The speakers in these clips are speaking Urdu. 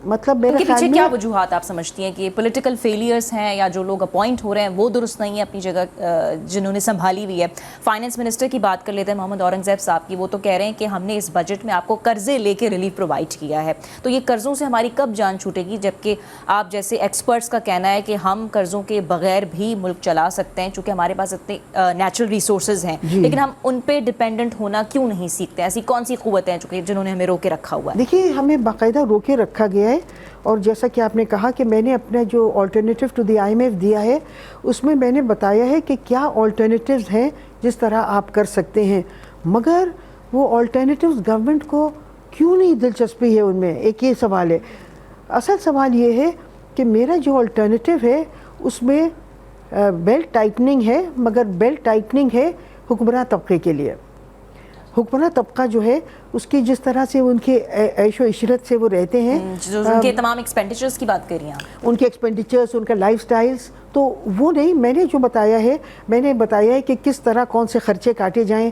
مطلب میرے ان کے خیال پیچھے میں کیا وجوہات آپ سمجھتی ہیں کہ پولیٹیکل فیلیئرز ہیں یا جو لوگ اپوائنٹ ہو رہے ہیں وہ درست نہیں ہیں اپنی جگہ جنہوں نے سنبھالی ہوئی ہے؟ فائنانس منسٹر کی بات کر لیتے ہیں محمد اورنگزیب صاحب کی. وہ تو کہہ رہے ہیں کہ ہم نے اس بجٹ میں آپ کو قرضے لے کے ریلیف پرووائڈ کیا ہے. تو یہ قرضوں سے ہماری کب جان چھوٹے گی؟ جبکہ آپ جیسے ایکسپرٹس کا کہنا ہے کہ ہم قرضوں کے بغیر بھی ملک چلا سکتے ہیں چونکہ ہمارے پاس اتنے نیچرل ریسورسز ہیں. لیکن ہم ان پہ ڈپینڈنٹ ہونا کیوں نہیں سیکھتے؟ ایسی کون سی قوتیں ہیں جنہوں نے ہمیں روکے رکھا ہوا ہے؟ دیکھیے ہمیں باقاعدہ روکے رکھا گیا ہے، اور جیسا کہ آپ نے کہا کہ میں نے اپنا جو آلٹرنیٹیو ٹو دی IMF دیا ہے اس میں نے بتایا ہے کہ کیا آلٹرنیٹیوز ہیں جس طرح آپ کر سکتے ہیں، مگر وہ آلٹرنیٹیوز گورنمنٹ کو کیوں نہیں دلچسپی ہے ان میں؟ ایک یہ سوال ہے. اصل سوال یہ ہے کہ میرا جو آلٹرنیٹیو ہے اس میں بیلٹ ٹائٹننگ ہے، مگر بیلٹ ٹائٹننگ ہے حکمراں طبقے کے لیے. حکمراں طبقہ جو ہے اس کی جس طرح سے ان کے عیش و عشرت سے وہ رہتے ہیں، ان کے تمام ایکسپینڈیچرز کی بات کر رہی ہیں آپ؟ ان کے ایکسپینڈیچرز، ان کا لائف سٹائلز، تو وہ نہیں. میں نے جو بتایا ہے، میں نے بتایا ہے کہ کس طرح کون سے خرچے کاٹے جائیں،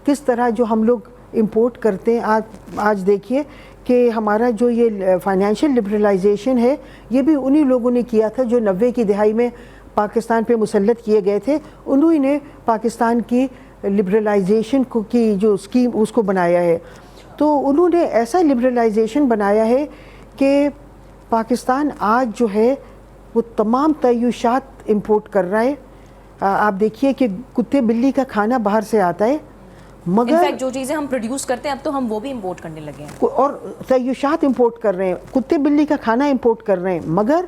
کس طرح جو ہم لوگ امپورٹ کرتے ہیں. آج دیکھیے کہ ہمارا جو یہ فائنینشیل لبرلائزیشن ہے یہ بھی انہی لوگوں نے کیا تھا جو 90 کی دہائی میں پاکستان پہ مسلط کیے گئے تھے. انہی نے پاکستان کی لبرلائزیشن کی جو اسکیم اس کو بنایا ہے. تو انہوں نے ایسا لبرلائزیشن بنایا ہے کہ پاکستان آج جو ہے وہ تمام تعیشات امپورٹ کر رہا ہے. آپ دیکھیے کہ کتے بلی کا کھانا باہر سے آتا ہے، مگر انفیکٹ جو چیزیں ہم پروڈیوس کرتے ہیں اب تو ہم وہ بھی امپورٹ کرنے لگے ہیں اور تعیشات امپورٹ کر رہے ہیں، کتے بلی کا کھانا امپورٹ کر رہے ہیں. مگر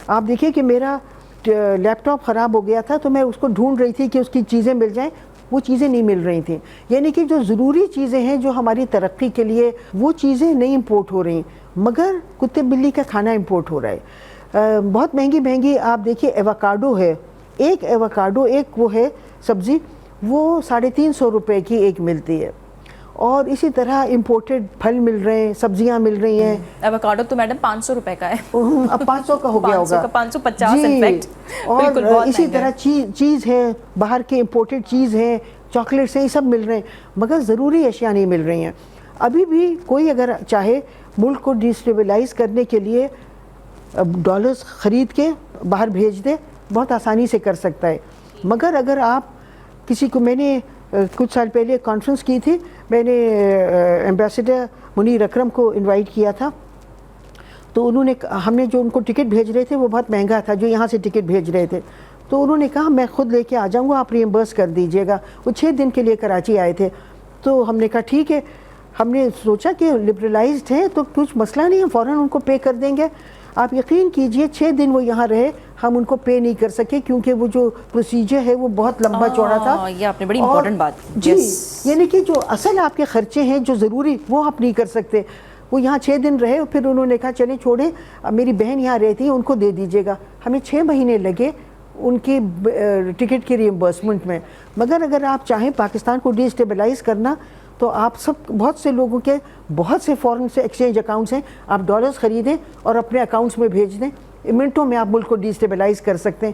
آپ دیکھیے کہ میرا لیپ ٹاپ خراب ہو گیا تھا تو میں اس کو ڈھونڈ رہی تھی کہ اس کی چیزیں مل جائیں، وہ چیزیں نہیں مل رہی تھیں. یعنی کہ جو ضروری چیزیں ہیں جو ہماری ترقی کے لیے وہ چیزیں نہیں امپورٹ ہو رہی، مگر کتے بلی کا کھانا امپورٹ ہو رہا ہے. بہت مہنگی آپ دیکھیے ایووکاڈو ہے، ایک ایووکاڈو، ایک وہ ہے سبزی، وہ 350 روپے کی ایک ملتی ہے. اور اسی طرح امپورٹڈ پھل مل رہے ہیں، سبزیاں مل رہی ہیں. ایووکاڈو تو میڈم 500 روپے کا ہے، اب 500 کا ہو گیا ہوگا، 550 انفیکٹ. اور اسی طرح چیز ہے، باہر کے امپورٹڈ چیز ہیں، چاکلیٹس ہیں، یہ سب مل رہے ہیں، مگر ضروری اشیاء نہیں مل رہی ہیں. ابھی بھی کوئی اگر چاہے ملک کو ڈیسٹیبلائز کرنے کے لیے ڈالرز خرید کے باہر بھیج دے، بہت آسانی سے کر سکتا ہے. مگر اگر آپ کسی کو، میں نے کچھ سال پہلے کانفرنس کی تھی، میں نے ایمبیسڈر منیر اکرم کو انوائٹ کیا تھا، تو انہوں نے، ہم نے جو ان کو ٹکٹ بھیج رہے تھے وہ بہت مہنگا تھا جو یہاں سے ٹکٹ بھیج رہے تھے، تو انہوں نے کہا میں خود لے کے آ جاؤں گا، آپ ریمبرس کر دیجئے گا. وہ 6 دن کے لیے کراچی آئے تھے، تو ہم نے کہا ٹھیک ہے. ہم نے سوچا کہ لبرلائزڈ ہیں تو کچھ مسئلہ نہیں ہے، فوراً ان کو پے کر دیں گے. آپ یقین کیجئے 6 دن وہ یہاں رہے، ہم ان کو پے نہیں کر سکے کیونکہ وہ جو پروسیجر ہے وہ بہت لمبا چوڑا تھا. یہ آپ نے بڑی امپورٹنٹ بات کی. جی، یعنی کہ جو اصل آپ کے خرچے ہیں جو ضروری، وہ آپ نہیں کر سکتے. وہ یہاں 6 دن رہے، پھر انہوں نے کہا چلیں چھوڑیں، میری بہن یہاں رہتی ہے ان کو دے دیجئے گا. ہمیں 6 مہینے لگے ان کی ٹکٹ کی ریمبرسمنٹ میں. مگر اگر آپ چاہیں پاکستان کو ڈی اسٹیبلائز کرنا تو آپ بہت سے لوگوں کے بہت سے فورن سے ایکسچینج اکاؤنٹس ہیں، آپ ڈالرز خریدیں اور اپنے اکاؤنٹس میں بھیج دیں، منٹوں میں آپ ملک کو ڈی اسٹیبلائز کر سکتے ہیں.